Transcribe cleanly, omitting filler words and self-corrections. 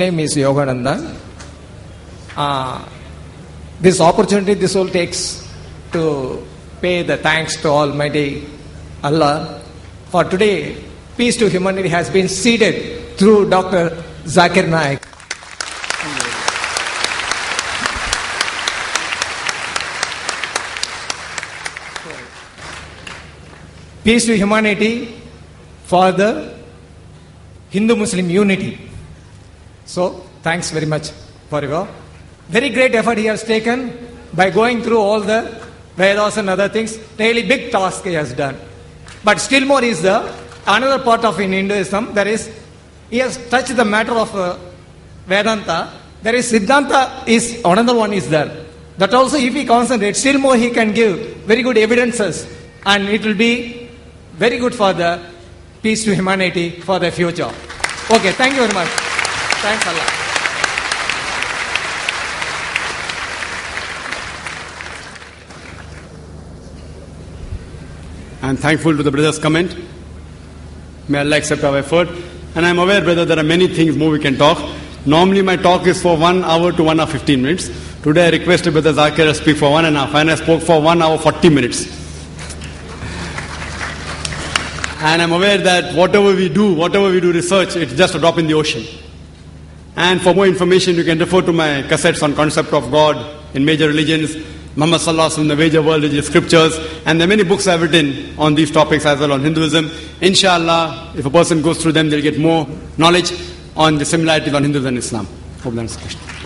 Name is Yogananda. This opportunity this all takes to pay the thanks to Almighty Allah. For today, peace to humanity has been seeded through Dr. Zakir Naik. Peace to humanity for the Hindu-Muslim unity. So, thanks very much for your very great effort he has taken by going through all the Vedas and other things. Really big task he has done. But still more is the another part of in Hinduism. There is, he has touched the matter of Vedanta. There is Siddhanta is another one is there. That also if he concentrates, still more he can give very good evidences. And it will be very good for the peace to humanity for the future. Okay, thank you very much. Thanks Allah. I am thankful to the brother's comment. May Allah accept our effort. And I am aware, brother, there are many things more we can talk. Normally my talk is for 1 hour to 1 hour 15 minutes. Today I requested Brother Zakir to speak for 1.5 and I spoke for 1 hour 40 minutes. And I am aware that whatever we do research, it's just a drop in the ocean. And for more information, you can refer to my cassettes on concept of God in major religions, Muhammad Sallallahu Alaihi Wasallam, the major world religious scriptures, and there are many books I've written on these topics as well on Hinduism. Inshallah, if a person goes through them, they'll get more knowledge on the similarities on Hinduism and Islam. Hope that answers the question.